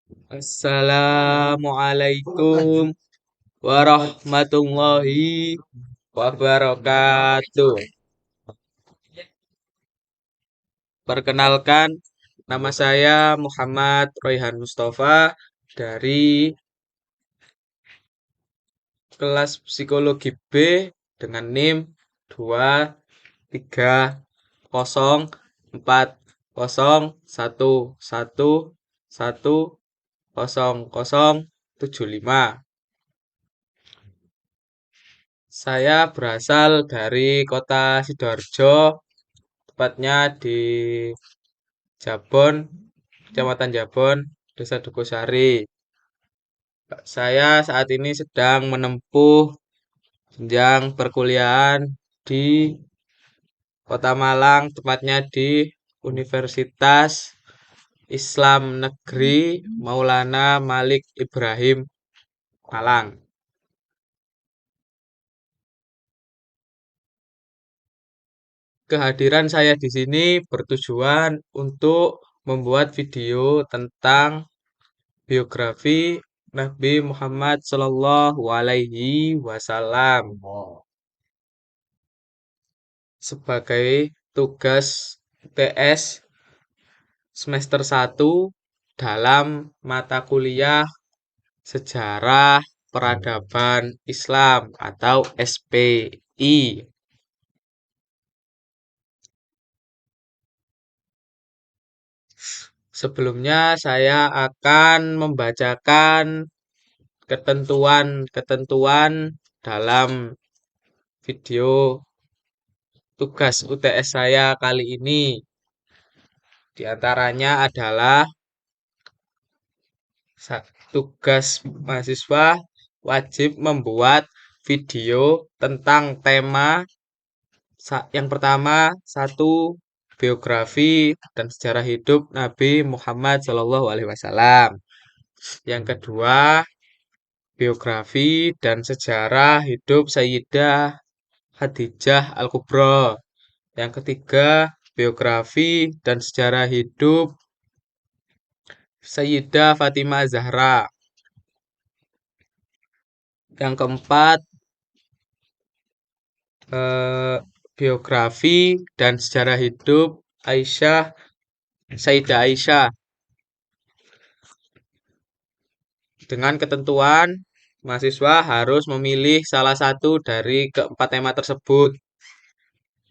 Assalamualaikum warahmatullahi wabarakatuh. Perkenalkan, nama saya Muhammad Royhan Mustafa dari kelas psikologi B dengan NIM 23010111075. Saya berasal dari kota Sidoarjo, tepatnya di Jabon, Kecamatan Jabon, Desa Dukosari. Saya saat ini sedang menempuh jenjang perkuliahan di Kota Malang, tepatnya di Universitas Islam Negeri Maulana Malik Ibrahim Malang. Kehadiran saya di sini bertujuan untuk membuat video tentang biografi Nabi Muhammad Shallallahu Alaihi Wasallam sebagai tugas TS semester 1 dalam mata kuliah Sejarah Peradaban Islam atau SPI. Sebelumnya saya akan membacakan ketentuan-ketentuan dalam video tugas UTS saya kali ini. Di antaranya adalah tugas mahasiswa wajib membuat video tentang tema yang pertama, satu, biografi dan sejarah hidup Nabi Muhammad Shallallahu Alaihi Wasallam. Yang kedua, biografi dan sejarah hidup Sayyidah Khadijah Al-Kubra. Yang ketiga, biografi dan sejarah hidup Sayyidah Fatimah Zahra. Yang keempat, biografi dan sejarah hidup Sayyidah Aisyah. Dengan ketentuan, mahasiswa harus memilih salah satu dari keempat tema tersebut.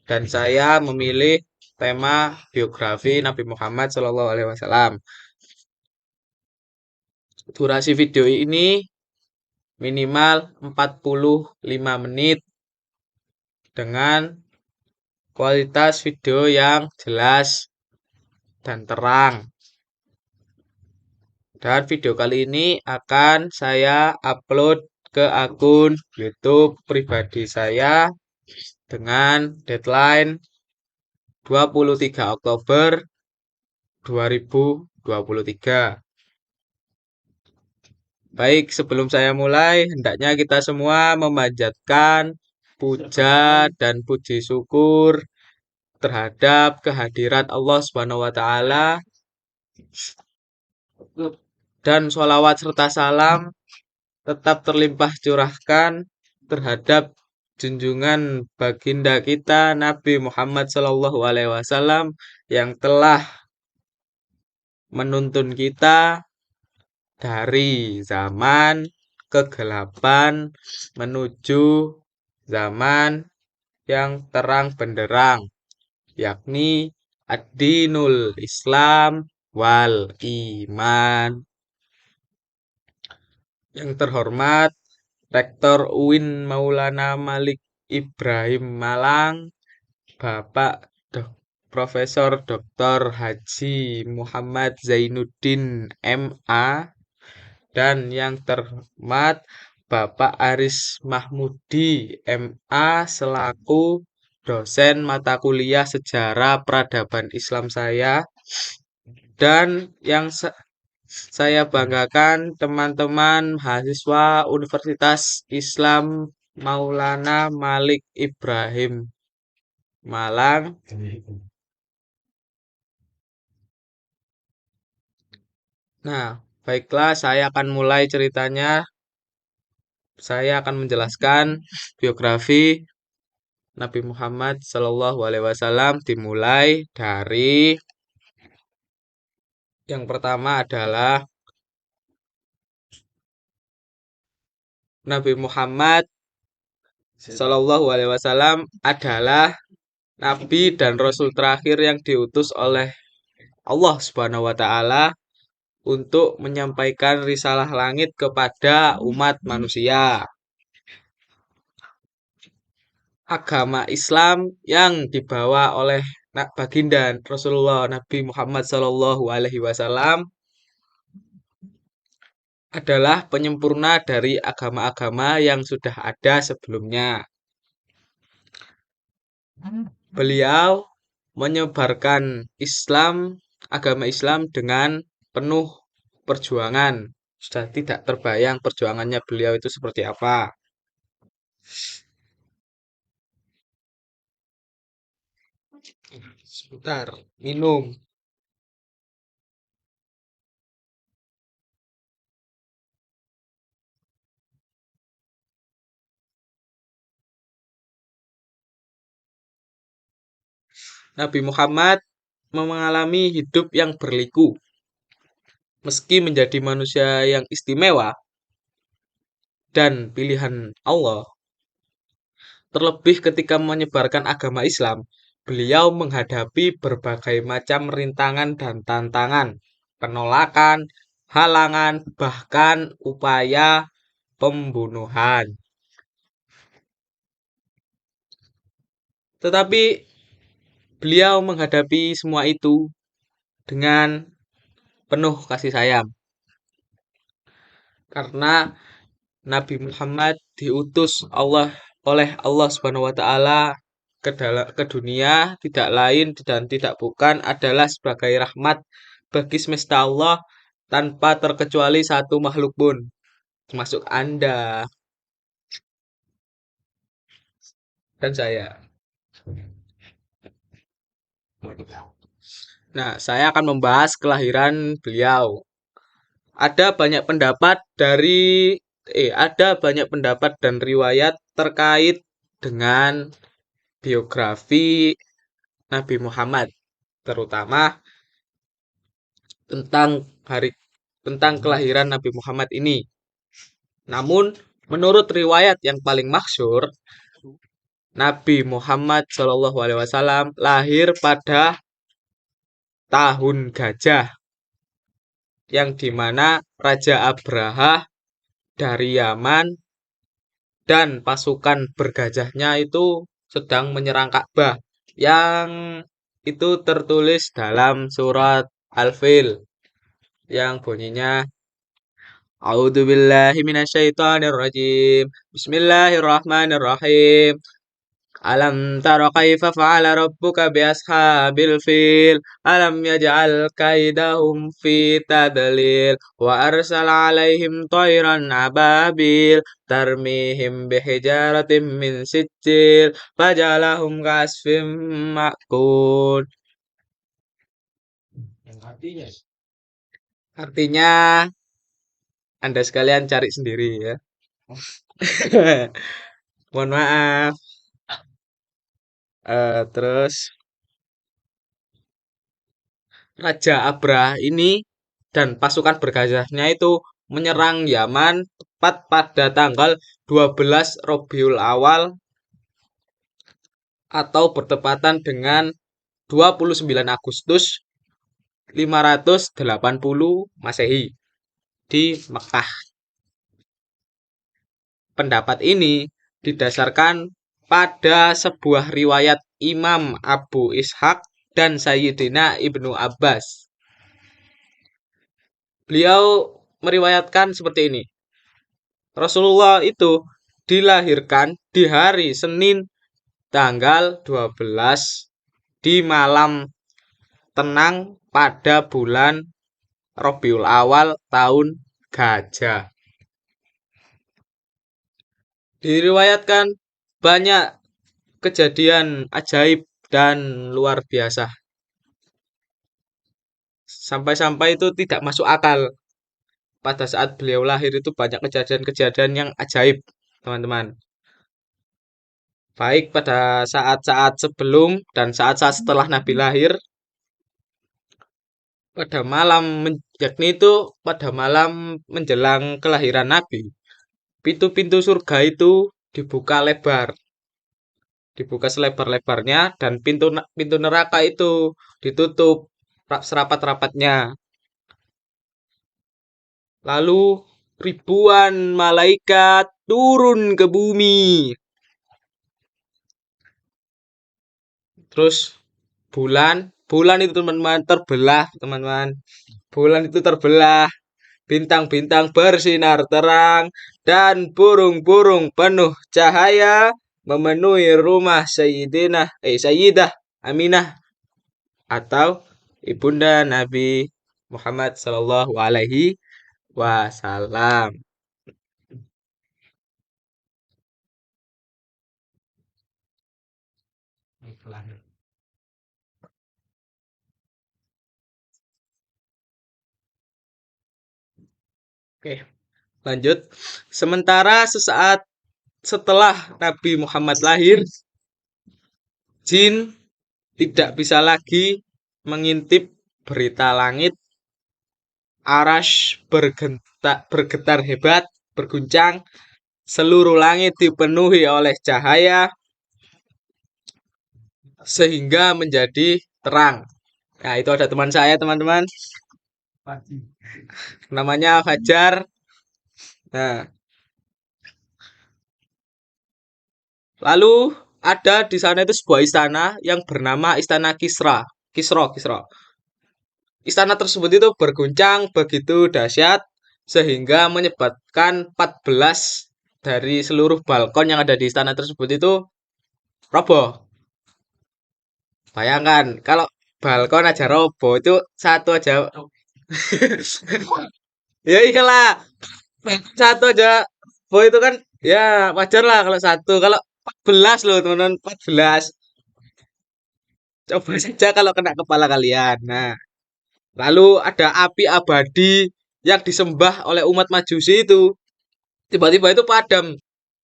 Dan saya memilih tema biografi Nabi Muhammad SAW. Durasi video ini minimal 45 menit dengan kualitas video yang jelas dan terang. Dan video kali ini akan saya upload ke akun YouTube pribadi saya dengan deadline 23 Oktober 2023. Baik, sebelum saya mulai, hendaknya kita semua memanjatkan puja dan puji syukur terhadap kehadirat Allah Subhanahu wa taala dan sholawat serta salam tetap terlimpah curahkan terhadap junjungan baginda kita Nabi Muhammad Shallallahu Alaihi Wasallam yang telah menuntun kita dari zaman kegelapan menuju zaman yang terang benderang, yakni ad-dinul Islam wal iman. Yang terhormat Rektor UIN Maulana Malik Ibrahim Malang, Bapak Profesor Dr. Haji Muhammad Zainuddin MA, dan yang terhormat Bapak Aris Mahmudi MA selaku dosen mata kuliah Sejarah Peradaban Islam saya, dan yang saya banggakan teman-teman mahasiswa Universitas Islam Maulana Malik Ibrahim Malang. Nah, Baiklah, saya akan mulai ceritanya. Saya akan menjelaskan biografi Nabi Muhammad Shallallahu Alaihi Wasallam dimulai dari yang pertama adalah Nabi Muhammad Shallallahu Alaihi Wasallam adalah Nabi dan Rasul terakhir yang diutus oleh Allah Subhanahu Wa Taala untuk menyampaikan risalah langit kepada umat manusia. Agama Islam yang dibawa oleh baginda Rasulullah Nabi Muhammad Shallallahu Alaihi Wasallam adalah penyempurna dari agama-agama yang sudah ada sebelumnya. Beliau menyebarkan agama Islam dengan penuh perjuangan. Sudah tidak terbayang perjuangannya beliau itu seperti apa. Sebentar, minum. Nabi Muhammad mengalami hidup yang berliku. Meski menjadi manusia yang istimewa dan pilihan Allah, terlebih ketika menyebarkan agama Islam, beliau menghadapi berbagai macam rintangan dan tantangan, penolakan, halangan, bahkan upaya pembunuhan. Tetapi beliau menghadapi semua itu dengan penuh kasih sayang. Karena Nabi Muhammad diutus oleh Allah Subhanahu wa taala ke dunia tidak lain dan tidak bukan adalah sebagai rahmat bagi semesta Allah tanpa terkecuali satu makhluk pun, termasuk Anda dan saya. Nah, saya akan membahas kelahiran beliau. Ada banyak pendapat dan riwayat terkait dengan biografi Nabi Muhammad, terutama tentang hari tentang kelahiran Nabi Muhammad ini. Namun, menurut riwayat yang paling masyhur, Nabi Muhammad Shallallahu Alaihi Wasallam lahir pada tahun gajah, yang dimana Raja Abraha dari Yaman dan pasukan bergajahnya itu sedang menyerang Ka'bah, yang itu tertulis dalam surat Al-Fil yang bunyinya A'udzu billahi minasyaitonir rajim. Bismillahirrahmanirrahim. Alam tara kaifa fa'ala rabbuka bi ashabil fil? Alam yaj'al kaidahum fi tadlil wa arsala 'alaihim tayran ababil tarmihim bihijaratin min sijil fajalahum kasfim ma'kul. Artinya Anda sekalian cari sendiri ya. Mohon maaf. Terus Raja Abraha ini dan pasukan bergajahnya itu menyerang Yaman tepat pada tanggal 12 Rabiul Awal atau bertepatan dengan 29 Agustus 580 Masehi di Mekah. Pendapat ini didasarkan pada sebuah riwayat Imam Abu Ishaq dan Sayyidina Ibnu Abbas. Beliau meriwayatkan seperti ini. Rasulullah itu dilahirkan di hari Senin tanggal 12 di malam tenang pada bulan Rabiul Awal tahun Gajah. Diriwayatkan banyak kejadian ajaib dan luar biasa. Sampai-sampai itu tidak masuk akal. pada saat beliau lahir itu banyak kejadian-kejadian yang ajaib, teman-teman. Baik pada saat-saat sebelum dan saat-saat setelah Nabi lahir, pada yakni itu pada malam menjelang kelahiran Nabi, pintu-pintu surga itu dibuka lebar, dibuka selebar-lebarnya dan pintu neraka itu ditutup serapat-rapatnya. Lalu ribuan malaikat turun ke bumi. Terus bulan itu teman-teman terbelah, teman-teman. Bulan itu terbelah, bintang-bintang bersinar terang dan burung-burung penuh cahaya memenuhi rumah Sayyidah Aminah atau ibunda Nabi Muhammad Sallallahu Alaihi Wasallam. Oke, lanjut. Sementara sesaat setelah Nabi Muhammad lahir, jin tidak bisa lagi mengintip berita langit. Arash bergetar hebat, berguncang. Seluruh langit dipenuhi oleh cahaya sehingga menjadi terang. Nah, itu ada teman saya, teman-teman. Namanya Fajar. Nah, lalu ada di sana itu sebuah istana yang bernama Istana Kisra. Kisra. Istana tersebut itu berguncang begitu dahsyat sehingga menyebabkan 14 dari seluruh balkon yang ada di istana tersebut itu roboh. Bayangkan kalau balkon aja roboh itu satu aja. Ya iyalah, satu aja. Roboh itu kan ya wajar lah kalau satu. Kalau 14 loh teman-teman, 14. Coba saja kalau kena kepala kalian. Nah, lalu ada api abadi yang disembah oleh umat Majusi itu. Tiba-tiba itu padam.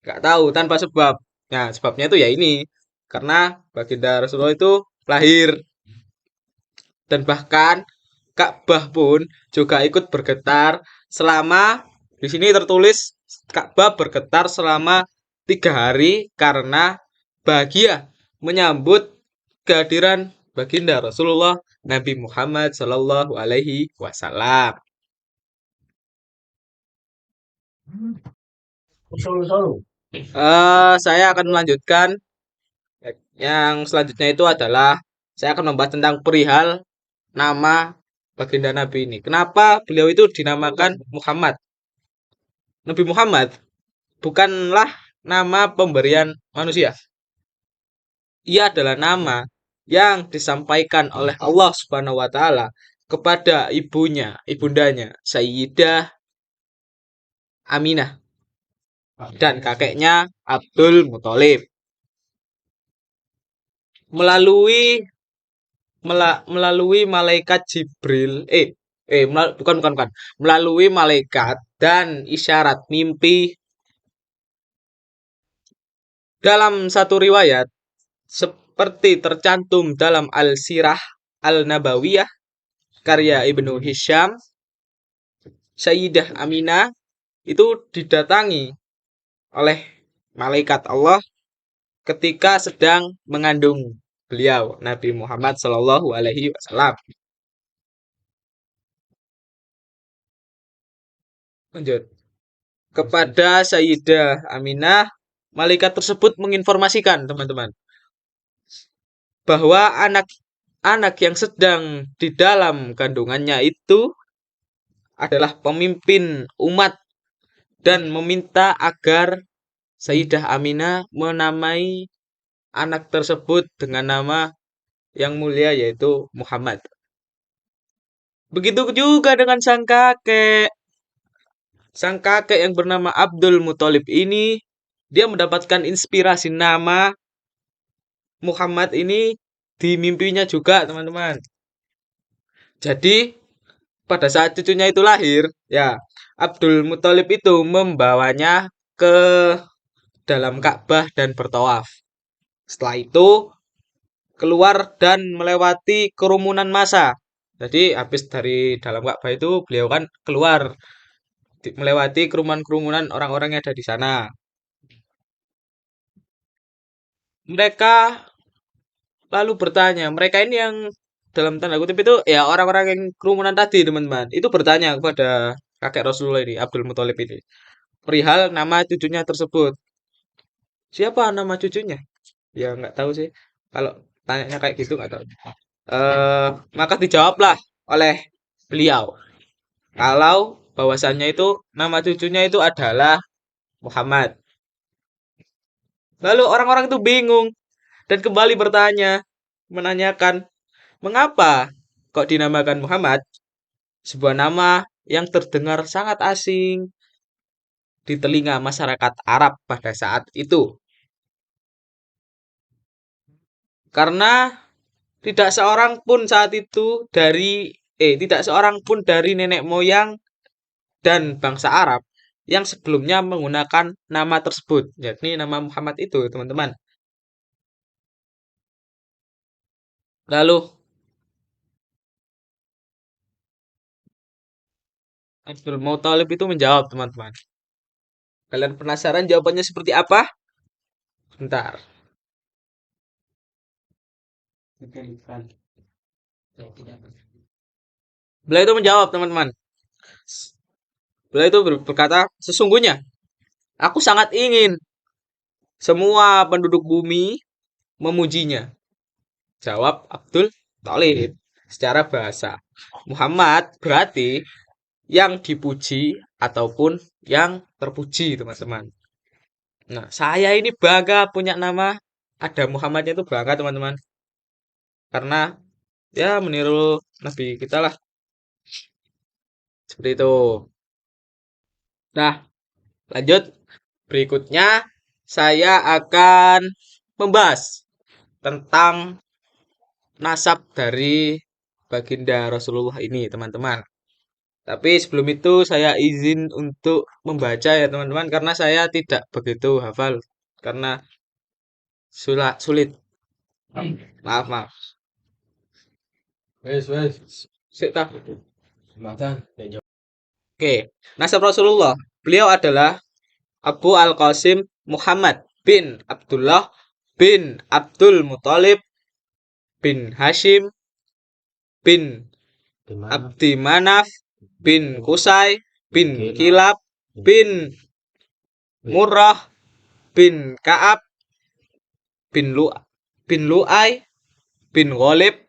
Nggak tahu tanpa sebab. Nah, sebabnya itu ya ini. Karena baginda Rasulullah itu lahir. Dan bahkan Ka'bah pun juga ikut bergetar selama di sini tertulis Ka'bah bergetar selama 3 hari karena bahagia menyambut kehadiran baginda Rasulullah Nabi Muhammad Shallallahu Alaihi Wasallam. Saya akan melanjutkan yang selanjutnya itu adalah saya akan membahas tentang perihal nama baginda Nabi ini. Kenapa beliau itu dinamakan Muhammad? Nabi Muhammad bukanlah nama pemberian manusia. Ia adalah nama yang disampaikan oleh Allah Subhanahu wa taala kepada ibundanya, Sayyidah Aminah dan kakeknya Abdul Muthalib. Melalui malaikat Jibril, bukan, melalui malaikat dan isyarat mimpi. Dalam satu riwayat seperti tercantum dalam Al-Sirah Al-Nabawiyah karya Ibnu Hisham, Sayyidah Aminah itu didatangi oleh malaikat Allah ketika sedang mengandung beliau Nabi Muhammad Shallallahu Alaihi Wasallam. Lanjut. Kepada Sayyidah Aminah, malaikat tersebut menginformasikan teman-teman bahwa anak yang sedang di dalam kandungannya itu adalah pemimpin umat dan meminta agar Sayyidah Aminah menamai anak tersebut dengan nama yang mulia yaitu Muhammad. Begitu juga dengan sang kakek. Sang kakek yang bernama Abdul Muthalib ini, dia mendapatkan inspirasi nama Muhammad ini di mimpinya juga, teman-teman. Jadi, pada saat cucunya itu lahir, ya, Abdul Muthalib itu membawanya ke dalam Ka'bah dan bertawaf. Setelah itu keluar dan melewati kerumunan massa. Jadi habis dari dalam Ka'bah itu beliau kan keluar melewati kerumunan-kerumunan orang-orang yang ada di sana. Mereka lalu bertanya, mereka ini yang dalam tanda kutip itu ya orang-orang yang kerumunan tadi teman-teman. Itu bertanya kepada kakek Rasulullah ini, Abdul Muthalib ini. Perihal nama cucunya tersebut. Siapa nama cucunya? Ya nggak tahu sih. Kalau tanya kayak gitu nggak tahu. Eh, maka dijawablah oleh beliau kalau bahwasannya itu nama cucunya itu adalah Muhammad. Lalu orang-orang itu bingung dan kembali bertanya, menanyakan, mengapa kok dinamakan Muhammad? Sebuah nama yang terdengar sangat asing di telinga masyarakat Arab pada saat itu. Karena tidak seorang pun saat itu tidak seorang pun dari nenek moyang dan bangsa Arab yang sebelumnya menggunakan nama tersebut, yakni nama Muhammad itu, teman-teman. Lalu Abdul Muthalib itu menjawab, teman-teman. Kalian penasaran jawabannya seperti apa? Bentar. Beliau itu menjawab, teman-teman. Beliau itu berkata, sesungguhnya aku sangat ingin semua penduduk bumi memujinya. Jawab Abdul Thalib secara bahasa. Muhammad berarti yang dipuji ataupun yang terpuji, teman-teman. Nah, saya ini bangga punya nama ada Muhammadnya itu bangga, teman-teman. Karena ya meniru Nabi kita lah. Seperti itu. Nah, lanjut. Berikutnya saya akan membahas tentang nasab dari baginda Rasulullah ini, teman-teman. Tapi sebelum itu saya izin untuk membaca ya, teman-teman, karena saya tidak begitu hafal karena sulit. Maaf, maaf. Wes, wes. Sik ta. Jumatan. Oke, nasab Rasulullah. Beliau adalah Abu Al-Qasim Muhammad bin Abdullah bin Abdul Muthalib bin Hashim bin Abdi Manaf bin Kusai bin Kilab bin Murrah bin Ka'ab bin Lu'ay bin Ghalib,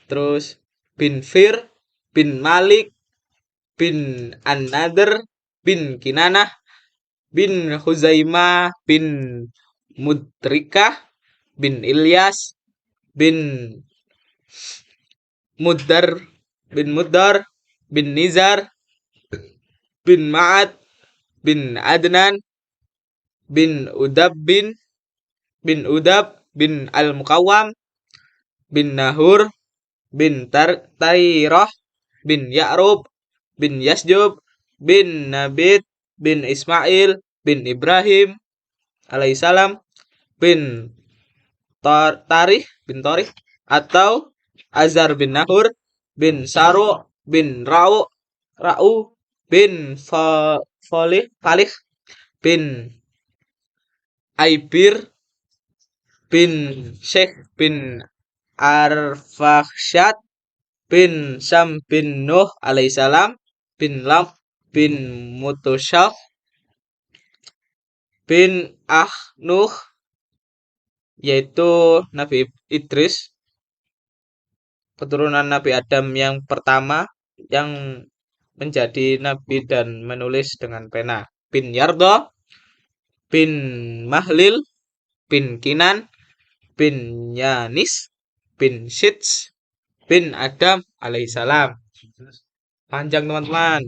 terus bin Fir bin Malik bin An-Nadr bin Kinanah bin Huzaimah bin Mudrikah bin Ilyas bin Mudar bin Nizar bin Ma'ad bin Adnan bin Udab bin Al-Muqawwam bin Nahur bin Tairah bin Ya'rub bin Yasjub bin Nabit bin Ismail bin Ibrahim alaihissalam bin Tarih atau Azar bin Nahur bin Saru bin Ra'u bin Falih bin Aibir bin Sheikh bin Arfakhsyad bin Sam bin Nuh alaihissalam bin Lam bin Mutusyaf bin Nuh, yaitu Nabi Idris, keturunan Nabi Adam yang pertama yang menjadi nabi dan menulis dengan pena, bin Yardo bin Mahlil bin Kinan bin Yanis bin Sits bin Adam alaihissalam. Panjang, teman-teman.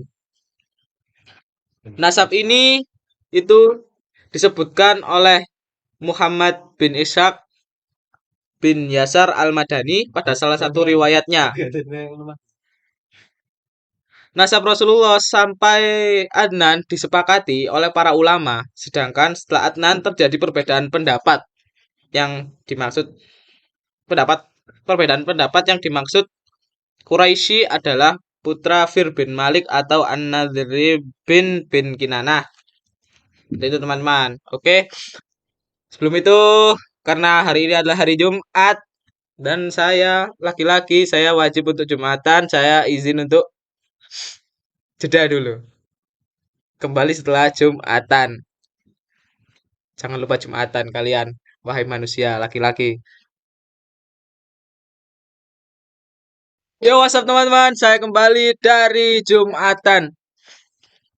Nasab ini itu disebutkan oleh Muhammad bin Ishaq bin Yasar al-Madani pada salah satu riwayatnya. Nasab Rasulullah sampai Adnan disepakati oleh para ulama, sedangkan setelah Adnan terjadi perbedaan pendapat yang dimaksud pendapat perbedaan pendapat yang dimaksud Quraisy adalah putra Fir bin Malik atau An-Nadri bin Kinanah. Itu teman-teman. Oke. Sebelum itu, karena hari ini adalah hari Jumat dan saya laki-laki, saya wajib untuk Jumatan, saya izin untuk jeda dulu. Kembali setelah Jumatan. Jangan lupa Jumatan kalian, wahai manusia laki-laki. Yo, what's up teman-teman? Saya kembali dari Jumatan.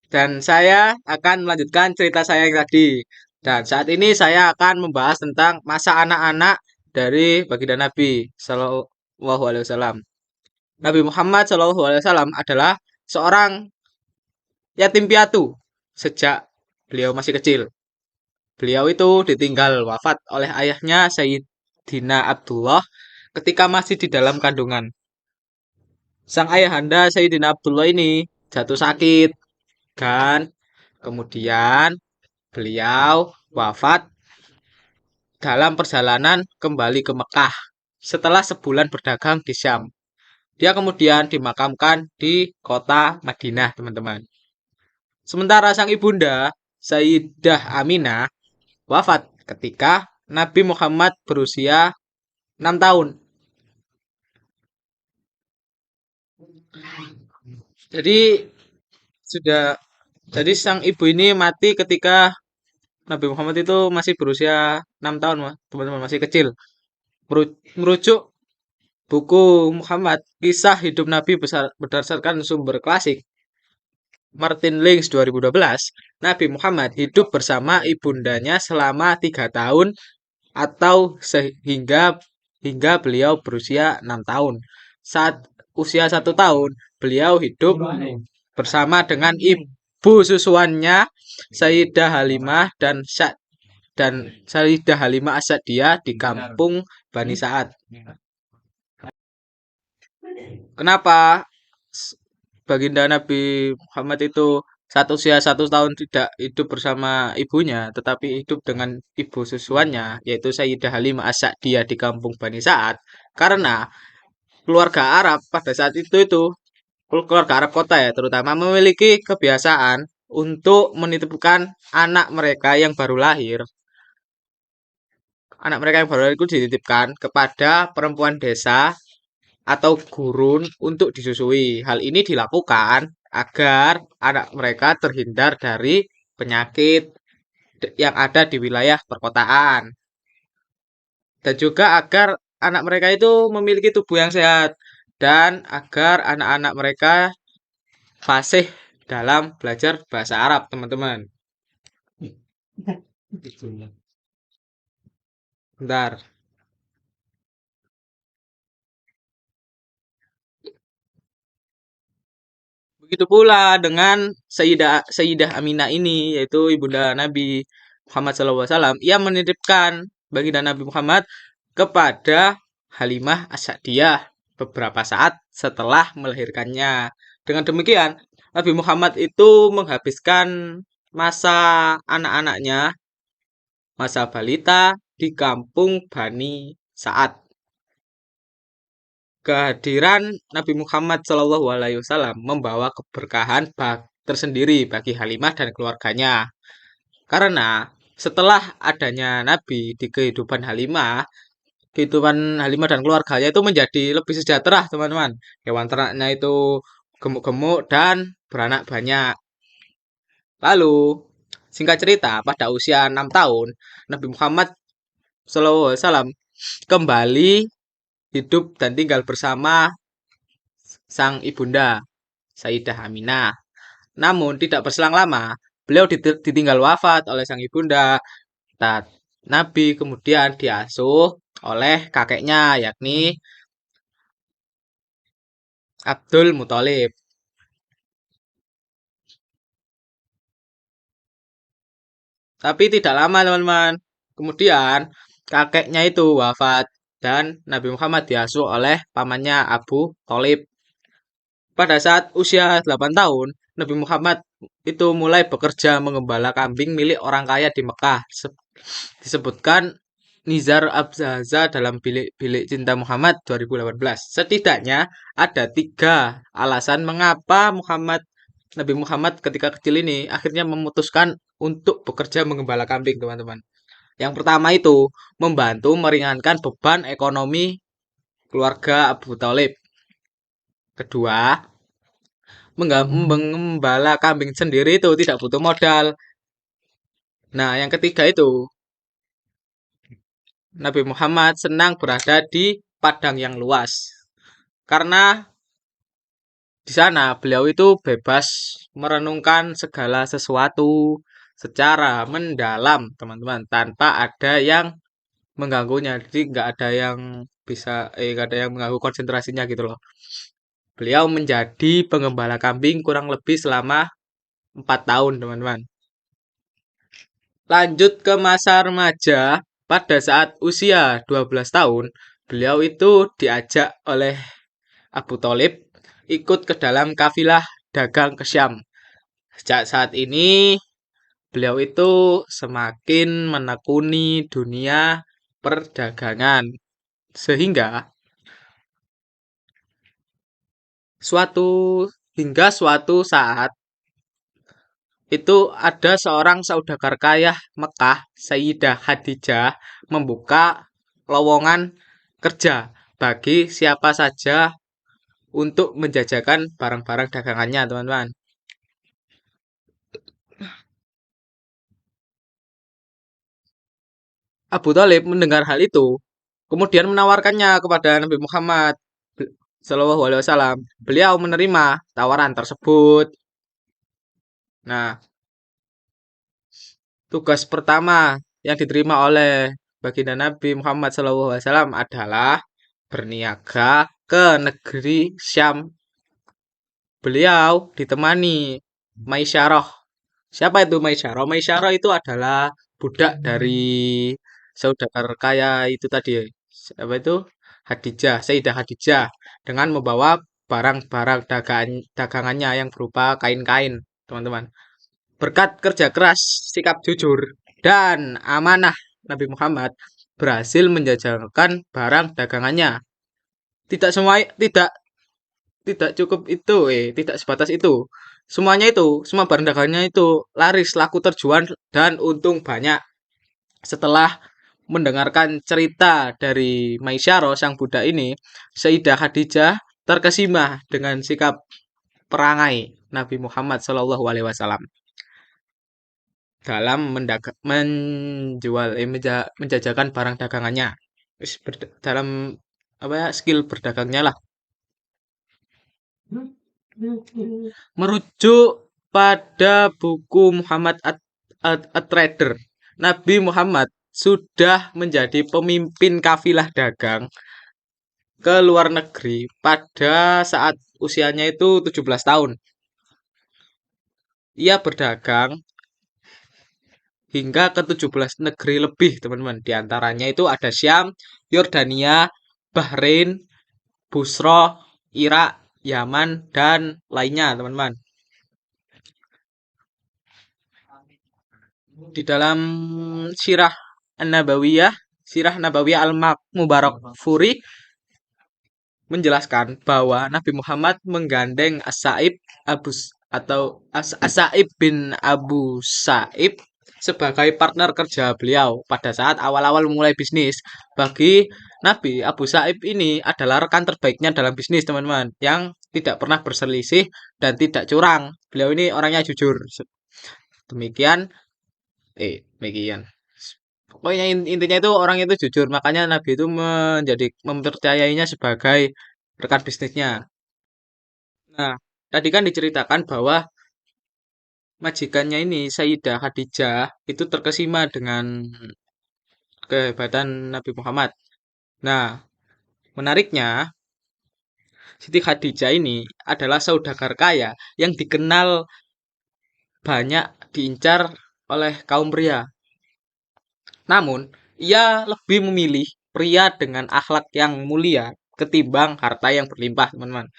Dan saya akan melanjutkan cerita saya yang tadi. Dan saat ini saya akan membahas tentang masa anak-anak dari baginda Nabi Shallallahu Alaihi Wasallam. Nabi Muhammad Shallallahu Alaihi Wasallam adalah seorang yatim piatu sejak beliau masih kecil. Beliau itu ditinggal wafat oleh ayahnya Sayyidina Abdullah ketika masih di dalam kandungan. Sang ayahanda Sayyidina Abdullah ini jatuh sakit dan kemudian beliau wafat dalam perjalanan kembali ke Mekah setelah sebulan berdagang di Syam. Dia kemudian dimakamkan di kota Madinah, teman-teman. Sementara sang ibunda, Sayyidah Aminah, wafat ketika Nabi Muhammad berusia 6 tahun. Jadi sudah jadi sang ibu ini mati ketika Nabi Muhammad itu masih berusia 6 tahun, teman-teman, masih kecil. Merujuk buku Muhammad, kisah hidup Nabi berdasarkan sumber klasik Martin Lings 2012, Nabi Muhammad hidup bersama ibundanya selama 3 tahun atau hingga beliau berusia 6 tahun. Saat usia 1 tahun, beliau hidup bersama dengan ibu susuannya Sayyidah Halimah dan Sayyidah Halimah Asadiyah di kampung Bani Sa'ad. Kenapa baginda Nabi Muhammad itu saat usia 1 tahun tidak hidup bersama ibunya, tetapi hidup dengan ibu susuannya, yaitu Sayyidah Halimah As-Sa'diyah di kampung Bani Sa'ad? Karena keluarga Arab pada saat itu keluarga Arab kota ya, terutama memiliki kebiasaan untuk menitipkan anak mereka yang baru lahir. Anak mereka yang baru lahir itu dititipkan kepada perempuan desa atau gurun untuk disusui. Hal ini dilakukan agar anak mereka terhindar dari penyakit yang ada di wilayah perkotaan. Dan juga agar anak mereka itu memiliki tubuh yang sehat dan agar anak-anak mereka fasih dalam belajar bahasa Arab, teman-teman. Bentar. Begitu pula dengan Sayyidah Aminah ini, yaitu ibunda Nabi Muhammad SAW. Ia menitipkan baginda Nabi Muhammad kepada Halimah As-Sa'diyah beberapa saat setelah melahirkannya. Dengan demikian, Nabi Muhammad itu menghabiskan masa anak-anaknya, masa balita di kampung Bani Sa'ad. Kehadiran Nabi Muhammad SAW membawa keberkahan tersendiri bagi Halimah dan keluarganya. Karena setelah adanya Nabi di kehidupan Halimah dan keluarganya itu menjadi lebih sejahtera, teman-teman. Hewan ternaknya itu gemuk-gemuk dan beranak banyak. Lalu, singkat cerita, pada usia 6 tahun, Nabi Muhammad SAW kembali hidup dan tinggal bersama sang ibunda, Sayyidah Aminah. Namun tidak berselang lama, beliau ditinggal wafat oleh sang ibunda. Nabi kemudian diasuh oleh kakeknya, yakni Abdul Muthalib. Tapi tidak lama, teman-teman. Kemudian kakeknya itu wafat dan Nabi Muhammad diasuh oleh pamannya Abu Thalib. pada saat usia 8 tahun, Nabi Muhammad itu mulai bekerja mengembala kambing milik orang kaya di Mekah. Disebutkan Nizar Abzaza dalam Bilik Cinta Muhammad 2018. Setidaknya ada 3 alasan mengapa Nabi Muhammad ketika kecil ini akhirnya memutuskan untuk bekerja mengembala kambing, teman-teman. Yang pertama itu membantu meringankan beban ekonomi keluarga Abu Thalib. Kedua, mengembala kambing sendiri itu tidak butuh modal. Nah, yang ketiga itu Nabi Muhammad senang berada di padang yang luas. Karena di sana beliau itu bebas merenungkan segala sesuatu secara mendalam, teman-teman, tanpa ada yang mengganggunya. Jadi nggak ada yang nggak ada yang mengganggu konsentrasinya gitu loh. Beliau menjadi pengembala kambing kurang lebih selama 4 tahun, teman-teman. Lanjut ke masa remaja, pada saat usia 12 tahun, beliau itu diajak oleh Abu Thalib ikut ke dalam kafilah dagang ke Syam. Sejak saat ini, beliau itu semakin menekuni dunia perdagangan. Sehingga suatu suatu saat itu ada seorang saudagar kaya Mekah, Sayyidah Khadijah, membuka lowongan kerja bagi siapa saja untuk menjajakan barang-barang dagangannya, teman-teman. Abu Thalib mendengar hal itu, kemudian menawarkannya kepada Nabi Muhammad Shallallahu Alaihi Wasallam. Beliau menerima tawaran tersebut. Nah, tugas pertama yang diterima oleh baginda Nabi Muhammad SAW adalah berniaga ke negeri Syam. Beliau ditemani Maisyarah. Siapa itu Maisyarah? Maisyarah itu adalah budak dari saudagar kaya itu tadi. Siapa itu? Khadijah, Sayyidah Khadijah, dengan membawa barang-barang dagangannya yang berupa kain-kain, teman-teman. Berkat kerja keras, sikap jujur, dan amanah, Nabi Muhammad berhasil menjajalkan barang dagangannya. Tidak semua tidak tidak cukup itu, tidak sebatas itu. Semua barang dagangannya itu laris, laku terjual dan untung banyak. Setelah mendengarkan cerita dari Maisyaro sang budak ini, Sayyidah Khadijah terkesima dengan sikap perangai Nabi Muhammad SAW dalam menjajakan barang dagangannya. Dalam apa ya, skill berdagangnya lah. Merujuk pada buku Muhammad At-Trader, Nabi Muhammad sudah menjadi pemimpin kafilah dagang ke luar negeri pada saat usianya itu 17 tahun. Ia berdagang hingga ke 17 negeri lebih, teman-teman. Di antaranya itu ada Syam, Yordania, Bahrain, Busra, Irak, Yaman, dan lainnya, teman-teman. Di dalam Sirah An-Nabawiyah, Sirah Nabawiyah Al-Mubarak Furi menjelaskan bahwa Nabi Muhammad menggandeng As-Sa'ib As-Sa'ib bin Abu Sa'ib sebagai partner kerja beliau pada saat awal-awal mulai bisnis. Bagi Nabi, Abu Sa'ib ini adalah rekan terbaiknya dalam bisnis, teman-teman, yang tidak pernah berselisih dan tidak curang. Beliau ini orangnya jujur. Demikian, demikian. Pokoknya intinya itu orang itu jujur, makanya Nabi itu mempercayainya sebagai rekan bisnisnya. Nah, tadi kan diceritakan bahwa majikannya ini Sayyidah Khadijah itu terkesima dengan kehebatan Nabi Muhammad. Nah, menariknya Siti Khadijah ini adalah saudagar kaya yang dikenal banyak diincar oleh kaum pria. Namun, ia lebih memilih pria dengan akhlak yang mulia ketimbang harta yang berlimpah, teman-teman.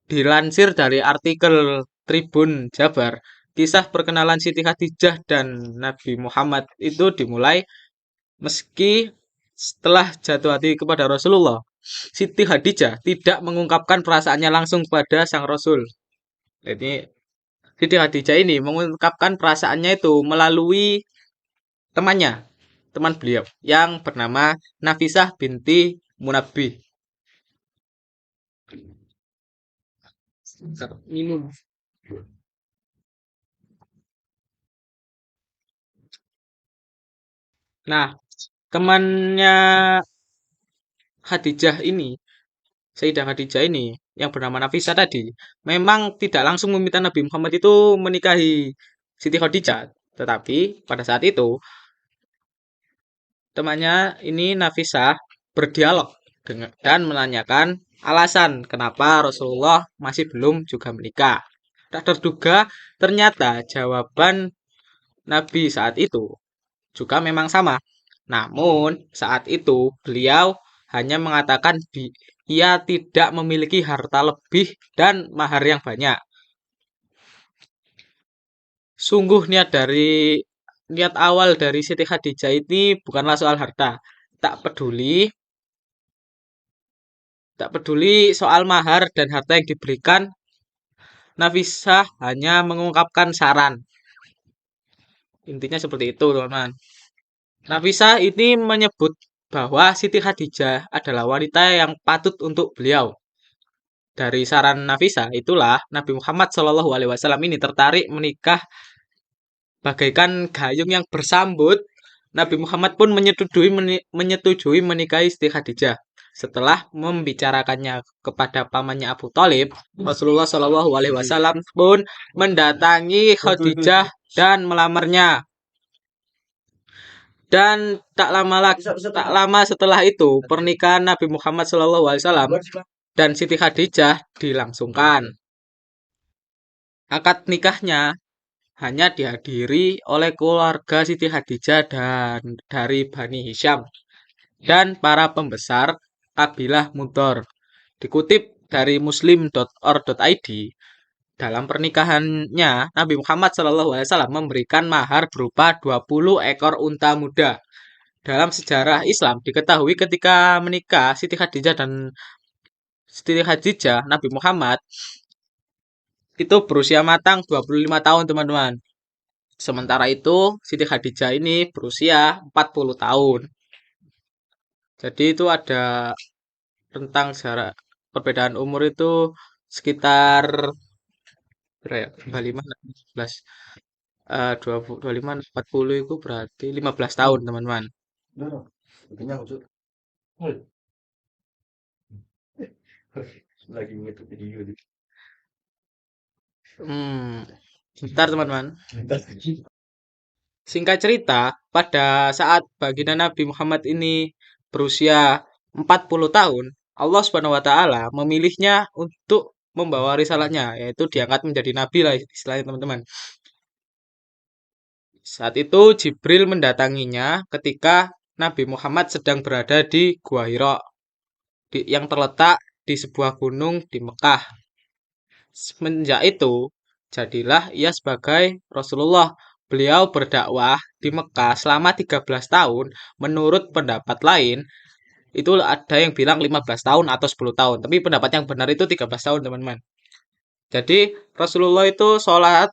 Dilansir dari artikel Tribun Jabar, kisah perkenalan Siti Khadijah dan Nabi Muhammad itu dimulai meski setelah jatuh hati kepada Rasulullah. Siti Khadijah tidak mengungkapkan perasaannya langsung pada sang Rasul. Jadi Siti Khadijah ini mengungkapkan perasaannya itu melalui temannya, teman beliau yang bernama Nafisah binti Munabbih. Minum. Nah, temannya Khadijah ini, Sayyidah Khadijah ini, yang bernama Nafisah tadi, memang tidak langsung meminta Nabi Muhammad itu menikahi Siti Khadijah. Tetapi pada saat itu, temannya ini Nafisah berdialog dan menanyakan alasan kenapa Rasulullah masih belum juga menikah. Tak terduga, ternyata jawaban Nabi saat itu juga memang sama. Namun, saat itu beliau hanya mengatakan ia tidak memiliki harta lebih dan mahar yang banyak. Sungguh niat awal dari Siti Khadijah ini bukanlah soal harta. Tak peduli, tak peduli soal mahar dan harta yang diberikan, Nafisah hanya mengungkapkan saran. Intinya seperti itu, teman-teman. Nafisah ini menyebut bahwa Siti Khadijah adalah wanita yang patut untuk beliau. Dari saran Nafisah itulah Nabi Muhammad SAW ini tertarik menikah bagaikan gayung yang bersambut. Nabi Muhammad pun menyetujui menikahi Siti Khadijah. Setelah membicarakannya kepada pamannya Abu Thalib, Rasulullah SAW pun mendatangi Khadijah dan melamarnya. Dan tak lama setelah itu pernikahan Nabi Muhammad SAW dan Siti Khadijah dilangsungkan. Akad nikahnya hanya dihadiri oleh keluarga Siti Khadijah dan dari Bani Hisham dan para pembesar kabilah Mudhar. Dikutip dari muslim.or.id, dalam pernikahannya Nabi Muhammad SAW memberikan mahar berupa 20 ekor unta muda. Dalam sejarah Islam diketahui ketika menikah Siti Khadijah Nabi Muhammad itu berusia matang 25 tahun, teman-teman. Sementara itu Siti Khadijah ini berusia 40 tahun. Jadi itu ada rentang jarak perbedaan umur itu sekitar berapa ya? 25, 11, 20, 25, 40 itu berarti 15 tahun, teman-teman. Hmm, bentar, teman-teman. Singkat cerita, pada saat baginda Nabi Muhammad ini berusia 40 tahun, Allah Subhanahu wa taala memilihnya untuk membawa risalahnya, yaitu diangkat menjadi nabi lah istilahnya, teman-teman. Saat itu Jibril mendatanginya ketika Nabi Muhammad sedang berada di Gua Hira yang terletak di sebuah gunung di Mekah. Semenjak itu, jadilah ia sebagai Rasulullah. Beliau berdakwah di Mekah selama 13 tahun. Menurut pendapat lain, itu ada yang bilang 15 tahun atau 10 tahun. Tapi pendapat yang benar itu 13 tahun, teman-teman. Jadi, Rasulullah itu sholat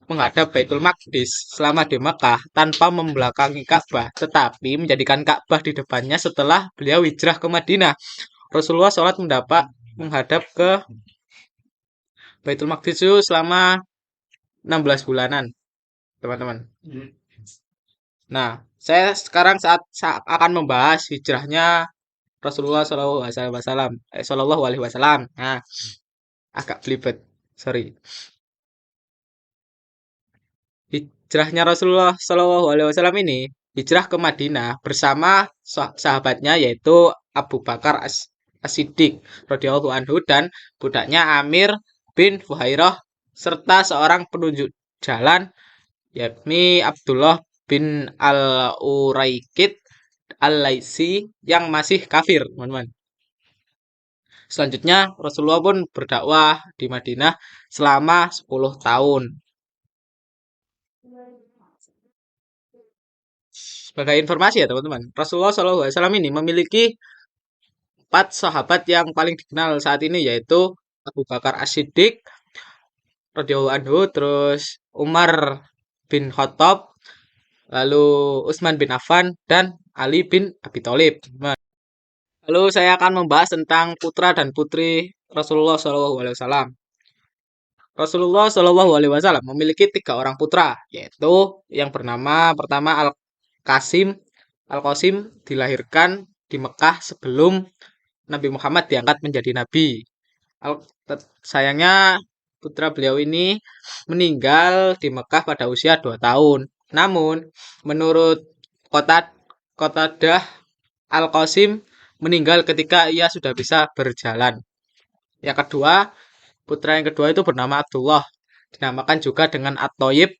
menghadap Baitul Maqdis selama di Mekah tanpa membelakangi Ka'bah, tetapi menjadikan Ka'bah di depannya setelah beliau hijrah ke Madinah. Rasulullah sholat menghadap ke Baitul Maqdis itu selama 16 bulanan, teman-teman. Nah, saya sekarang saat akan membahas hijrahnya Rasulullah Shallallahu Alaihi Wasallam. Nah, agak belibet, sorry. Hijrahnya Rasulullah Shallallahu Alaihi Wasallam ini hijrah ke Madinah bersama sahabatnya yaitu Abu Bakar As-Siddiq radhiyallahu anhu dan budaknya Amir bin Fuhairah serta seorang penunjuk jalan yakni Abdullah bin Al-Uraikid Al-Laisi yang masih kafir, teman-teman. Selanjutnya Rasulullah pun berdakwah di Madinah selama 10 tahun. Sebagai informasi ya teman-teman, Rasulullah SAW ini memiliki 4 sahabat yang paling dikenal saat ini, yaitu Abu Bakar As-Siddiq radhiyallahu anhu, terus Umar bin Khattab, lalu Utsman bin Affan, dan Ali bin Abi Thalib. Lalu saya akan membahas tentang putra dan putri Rasulullah SAW. Rasulullah SAW memiliki 3 orang putra, yaitu yang bernama pertama Al-Qasim. Al-Qasim dilahirkan di Mekah sebelum Nabi Muhammad diangkat menjadi nabi. Sayangnya putra beliau ini meninggal di Mekah pada usia 2 tahun. Namun, menurut Qatadah, Al-Qasim meninggal ketika ia sudah bisa berjalan. Yang kedua, putra yang kedua itu bernama Abdullah, dinamakan juga dengan At-Thayyib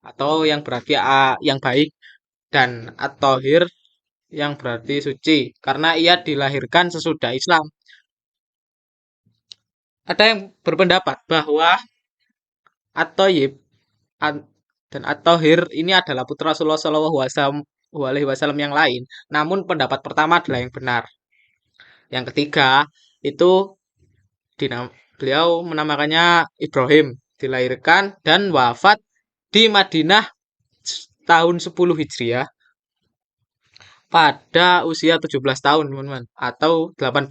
atau yang berarti yang baik, dan At-Thahir yang berarti suci, karena ia dilahirkan sesudah Islam. Ada yang berpendapat bahwa At-Thayyib dan At-Thahir ini adalah putra Rasulullah SAW yang lain. Namun pendapat pertama adalah yang benar. Yang ketiga itu beliau menamakannya Ibrahim, dilahirkan dan wafat di Madinah tahun 10 Hijriah pada usia 17 tahun, teman-teman, atau 17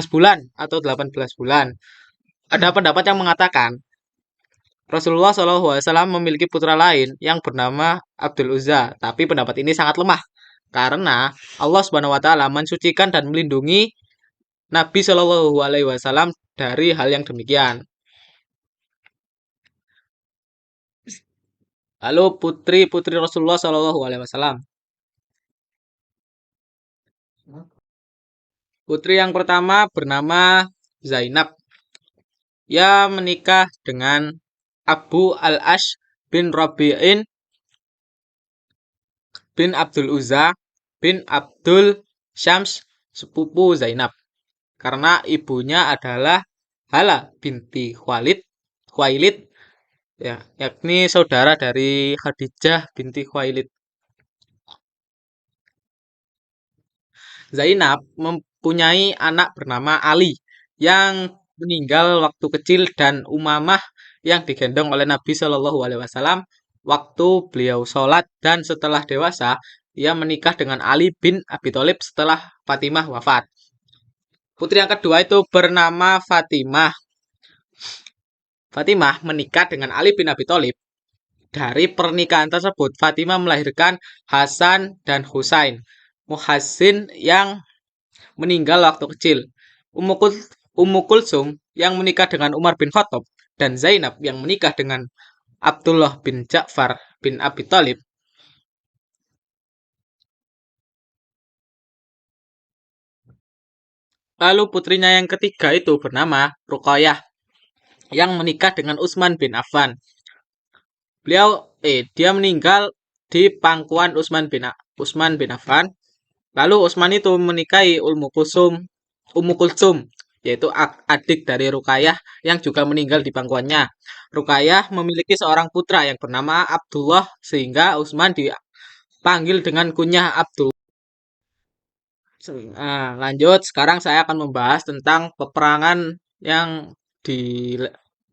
bulan atau 18 bulan. Ada pendapat yang mengatakan Rasulullah SAW memiliki putra lain yang bernama Abdul Uzza, tapi pendapat ini sangat lemah karena Allah Subhanahu wa taala mensucikan dan melindungi Nabi Shallallahu alaihi wasallam dari hal yang demikian. Lalu putri-putri Rasulullah Shallallahu alaihi wasallam. Putri yang pertama bernama Zainab. Ia menikah dengan Abu Al-Ash bin Rabi'in bin Abdul Uzza bin Abdul Syams, sepupu Zainab. Karena ibunya adalah Hala binti Khuwailid, ya, yakni saudara dari Khadijah binti Khuwailid. Zainab mempunyai anak bernama Ali yang meninggal waktu kecil, dan Umamah yang digendong oleh Nabi Shallallahu alaihi wasallam waktu beliau sholat, dan setelah dewasa ia menikah dengan Ali bin Abi Thalib setelah Fatimah wafat. Putri yang kedua itu bernama Fatimah. Fatimah menikah dengan Ali bin Abi Thalib. Dari pernikahan tersebut, Fatimah melahirkan Hasan dan Husain. Muhassin yang meninggal waktu kecil, Ummu Kulsum yang menikah dengan Umar bin Khattab, dan Zainab yang menikah dengan Abdullah bin Ja'far bin Abi Thalib. Lalu putrinya yang ketiga itu bernama Ruqayyah yang menikah dengan Utsman bin Affan. Dia meninggal di pangkuan Utsman bin Affan. Lalu Utsman itu menikahi Ummu Kulsum, yaitu adik dari Ruqayyah yang juga meninggal di pangkuannya. Ruqayyah memiliki seorang putra yang bernama Abdullah, sehingga Utsman dipanggil dengan kunyah Abdul. Lanjut, sekarang saya akan membahas tentang peperangan yang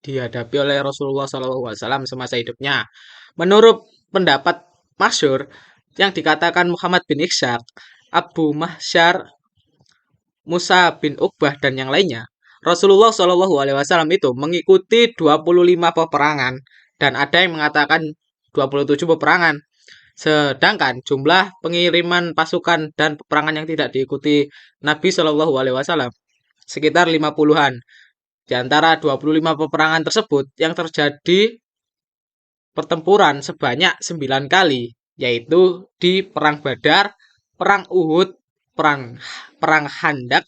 dihadapi oleh Rasulullah SAW semasa hidupnya. Menurut pendapat masyhur yang dikatakan Muhammad bin Ishaq, Abu Mahsyar, Musa bin Uqbah, dan yang lainnya, Rasulullah SAW itu mengikuti 25 peperangan, dan ada yang mengatakan 27 peperangan. Sedangkan jumlah pengiriman pasukan dan peperangan yang tidak diikuti Nabi Shallallahu alaihi wasallam sekitar 50-an. Di antara 25 peperangan tersebut yang terjadi pertempuran sebanyak 9 kali, yaitu di Perang Badar, Perang Uhud, Perang Khandaq,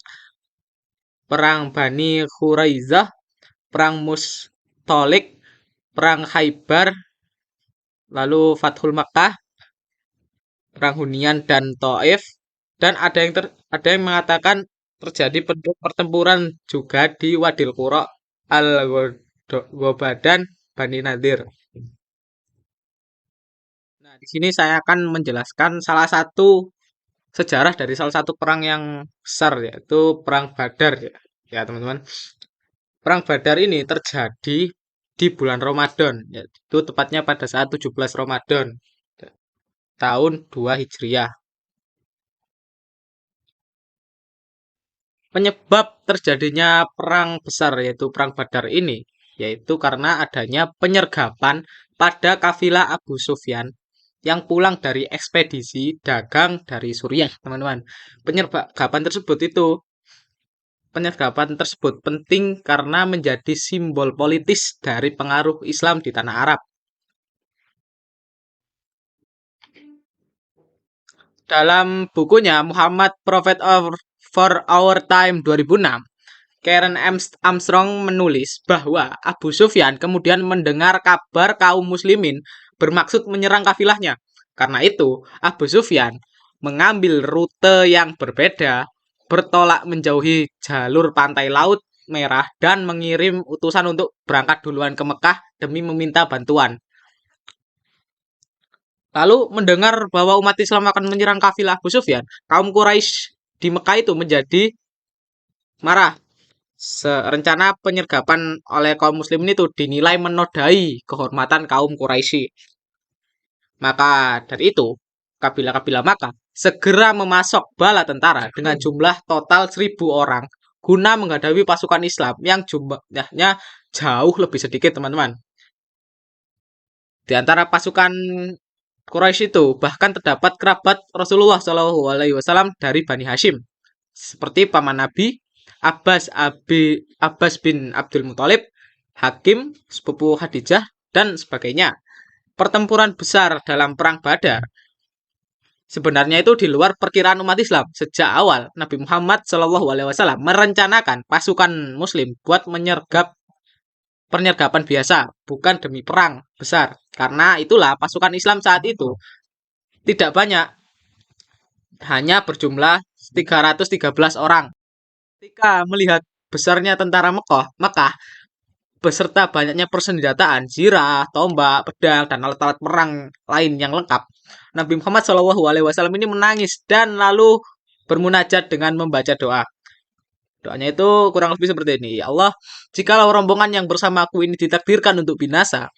Perang Bani Quraidah, Perang Mustalik, Perang Khaybar, lalu Fathul Makkah, Perang Hunian dan Taif, dan ada yang mengatakan terjadi pertempuran juga di Wadil Qura Al-Ghobadan Bani Nadir. Nah, di sini saya akan menjelaskan salah satu sejarah dari salah satu perang yang besar, yaitu Perang Badar ya. Ya, teman-teman. Perang Badar ini terjadi di bulan Ramadan, yaitu tepatnya pada saat 17 Ramadan tahun 2 Hijriah. Penyebab terjadinya perang besar yaitu Perang Badar ini yaitu karena adanya penyergapan pada kafilah Abu Sufyan yang pulang dari ekspedisi dagang dari Suriah, teman-teman. Penyergapan tersebut penting karena menjadi simbol politis dari pengaruh Islam di tanah Arab. Dalam bukunya Muhammad Prophet for Our Time 2006, Karen Armstrong menulis bahwa Abu Sufyan kemudian mendengar kabar kaum muslimin bermaksud menyerang kafilahnya. Karena itu, Abu Sufyan mengambil rute yang berbeda, bertolak menjauhi jalur pantai Laut Merah dan mengirim utusan untuk berangkat duluan ke Mekah demi meminta bantuan. Lalu mendengar bahwa umat Islam akan menyerang kafilah Abu Sufyan, kaum Quraisy di Mekah itu menjadi marah. Rencana penyergapan oleh kaum muslimin itu dinilai menodai kehormatan kaum Quraisy. Maka dari itu, kabilah-kabilah Makkah segera memasok bala tentara dengan jumlah total 1.000 orang guna menghadapi pasukan Islam yang jumlahnya jauh lebih sedikit, teman-teman. Di antara pasukan Quraisy itu bahkan terdapat kerabat Rasulullah SAW dari Bani Hashim, seperti paman Nabi Abbas bin Abdul Muthalib, Hakim, sepupu Khadijah, dan sebagainya. Pertempuran besar dalam Perang Badar sebenarnya itu di luar perkiraan umat Islam. Sejak awal, Nabi Muhammad SAW merencanakan pasukan Muslim buat penyergapan biasa, bukan demi perang besar. Karena itulah pasukan Islam saat itu tidak banyak, hanya berjumlah 313 orang. Ketika melihat besarnya tentara Mekah beserta banyaknya persenjataan, zirah, tombak, pedang, dan alat-alat perang lain yang lengkap, Nabi Muhammad SAW ini menangis dan lalu bermunajat dengan membaca doa. Doanya itu kurang lebih seperti ini. Ya Allah, jikalau rombongan yang bersamaku ini ditakdirkan untuk binasa,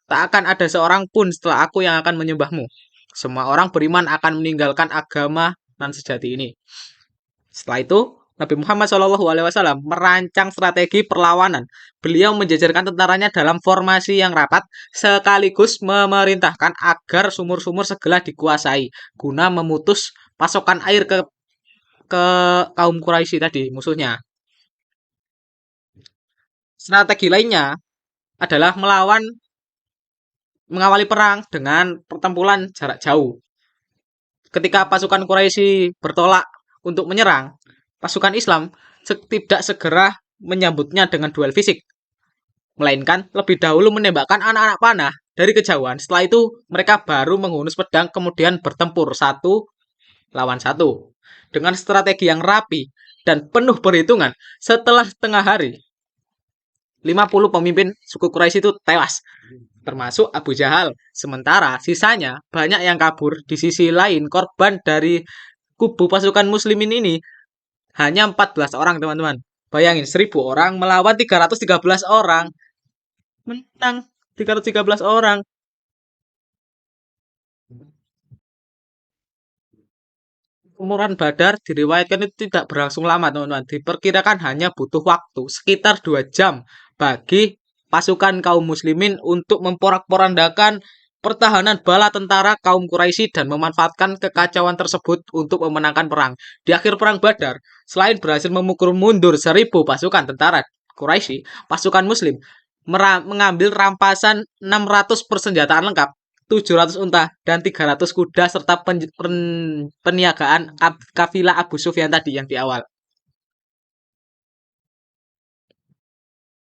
tak akan ada seorang pun setelah aku yang akan menyembahmu. Semua orang beriman akan meninggalkan agama nan sejati ini. Setelah itu, Nabi Muhammad SAW merancang strategi perlawanan. Beliau menjajarkan tentaranya dalam formasi yang rapat, sekaligus memerintahkan agar sumur-sumur segera dikuasai, guna memutus pasokan air ke kaum Quraisy tadi, musuhnya. Strategi lainnya adalah mengawali perang dengan pertempuran jarak jauh. Ketika pasukan Quraisy bertolak untuk menyerang, pasukan Islam tidak segera menyambutnya dengan duel fisik, melainkan lebih dahulu menembakkan anak-anak panah dari kejauhan. Setelah itu, mereka baru menghunus pedang kemudian bertempur satu lawan satu. Dengan strategi yang rapi dan penuh perhitungan, setelah setengah hari, 50 pemimpin suku Quraisy itu tewas, termasuk Abu Jahal. Sementara sisanya banyak yang kabur. Di sisi lain, korban dari kubu pasukan muslimin ini hanya 14 orang, teman-teman. Bayangin, 1.000 orang melawan 313 orang. Menang 313 orang. Pertempuran Badar diriwayatkan itu tidak berlangsung lama, teman-teman. Diperkirakan hanya butuh waktu sekitar 2 jam bagi pasukan kaum muslimin untuk memporak-porandakan pertahanan bala tentara kaum Quraisy dan memanfaatkan kekacauan tersebut untuk memenangkan perang. Di akhir perang Badar, selain berhasil memukul mundur 1.000 pasukan tentara Quraisy, pasukan muslim mengambil rampasan 600 persenjataan lengkap, 700 unta, dan 300 kuda serta peniagaan kafilah Abu Sufyan tadi yang di awal.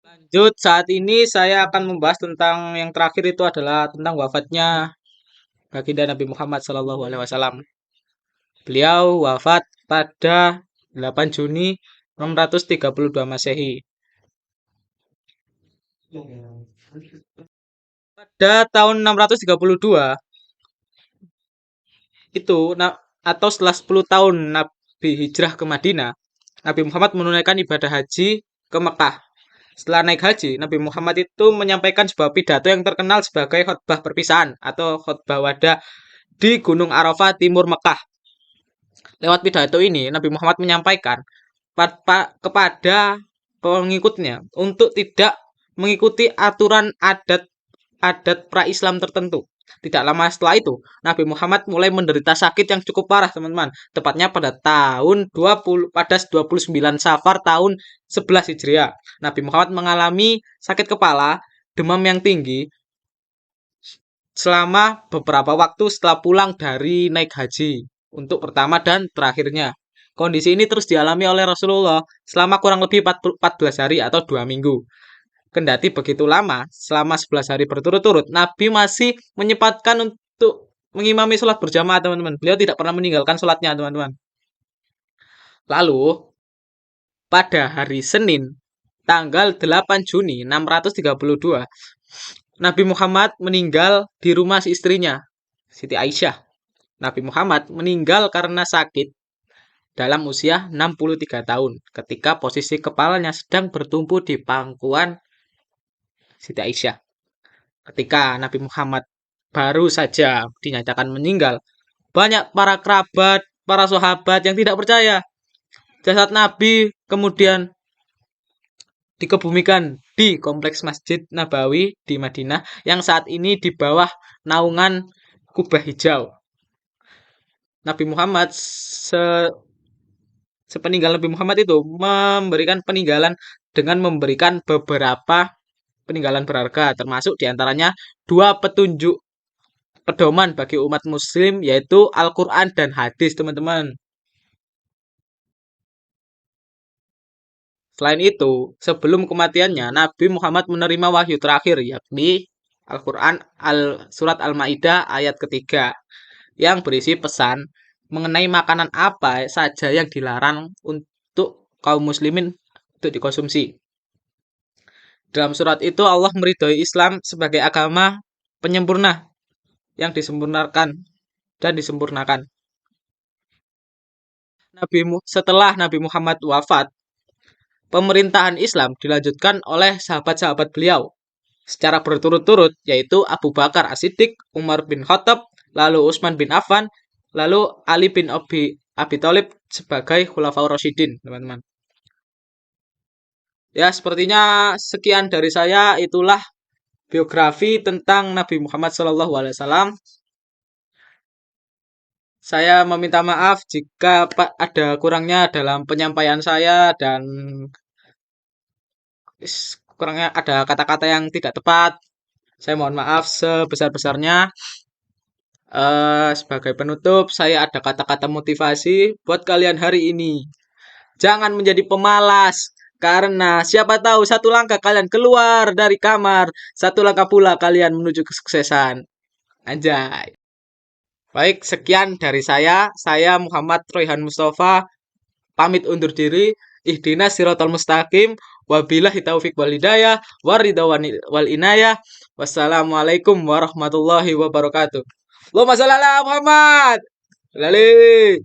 Lanjut, saat ini saya akan membahas tentang yang terakhir itu adalah tentang wafatnya baginda Nabi Muhammad SAW. Beliau wafat pada 8 Juni 632 Masehi. Pada tahun 632 itu atau setelah 10 tahun Nabi hijrah ke Madinah, Nabi Muhammad menunaikan ibadah haji ke Mekah. Setelah naik haji, Nabi Muhammad itu menyampaikan sebuah pidato yang terkenal sebagai khutbah perpisahan atau khutbah wada di Gunung Arafah timur Mekah. Lewat pidato ini, Nabi Muhammad menyampaikan kepada pengikutnya untuk tidak mengikuti aturan adat pra-Islam tertentu. Tidak lama setelah itu, Nabi Muhammad mulai menderita sakit yang cukup parah, teman-teman. Tepatnya pada tahun 29 Safar tahun 11 Hijriah. Nabi Muhammad mengalami sakit kepala, demam yang tinggi selama beberapa waktu setelah pulang dari naik haji untuk pertama dan terakhirnya. Kondisi ini terus dialami oleh Rasulullah selama kurang lebih 14 hari atau 2 minggu. Kendati begitu lama, selama 11 hari berturut-turut, Nabi masih menyempatkan untuk mengimami sholat berjamaah, teman-teman. Beliau tidak pernah meninggalkan sholatnya, teman-teman. Lalu, pada hari Senin, tanggal 8 Juni 632, Nabi Muhammad meninggal di rumah istrinya, Siti Aisyah. Nabi Muhammad meninggal karena sakit dalam usia 63 tahun ketika posisi kepalanya sedang bertumpu di pangkuan Siti Aisyah. Ketika Nabi Muhammad baru saja dinyatakan meninggal, banyak para kerabat, para sahabat yang tidak percaya. Jasad Nabi kemudian dikebumikan di kompleks Masjid Nabawi di Madinah yang saat ini di bawah naungan kubah hijau. Nabi Muhammad sepeninggal Nabi Muhammad itu memberikan peninggalan dengan memberikan beberapa peninggalan berharga, termasuk diantaranya 2 petunjuk pedoman bagi umat muslim, yaitu Al-Quran dan hadis, teman-teman. Selain itu, sebelum kematiannya, Nabi Muhammad menerima wahyu terakhir, yakni Al-Quran Surat Al-Ma'idah ayat ketiga, yang berisi pesan mengenai makanan apa saja yang dilarang untuk kaum muslimin untuk dikonsumsi. Dalam surat itu Allah meridhoi Islam sebagai agama penyempurna yang disempurnakan dan disempurnakan. Setelah Nabi Muhammad wafat, pemerintahan Islam dilanjutkan oleh sahabat-sahabat beliau secara berturut-turut, yaitu Abu Bakar As-Siddiq, Umar bin Khattab, lalu Utsman bin Affan, lalu Ali bin Abi Thalib sebagai Khulafaur Rasyidin, teman-teman. Ya, sepertinya sekian dari saya, itulah biografi tentang Nabi Muhammad SAW. Saya meminta maaf jika ada kurangnya dalam penyampaian saya dan kurangnya ada kata-kata yang tidak tepat. Saya mohon maaf sebesar-besarnya. Sebagai penutup, saya ada kata-kata motivasi buat kalian hari ini. Jangan menjadi pemalas, karena siapa tahu satu langkah kalian keluar dari kamar, satu langkah pula kalian menuju kesuksesan. Anjay. Baik, sekian dari saya. Saya Muhammad Royhan Mustafa, pamit undur diri. Ihdinas siratal mustaqim. Wabillahi taufiq wal hidayah. Waridha wal inayah. Wassalamualaikum warahmatullahi wabarakatuh. Allahumma shalli ala Muhammad. Lali.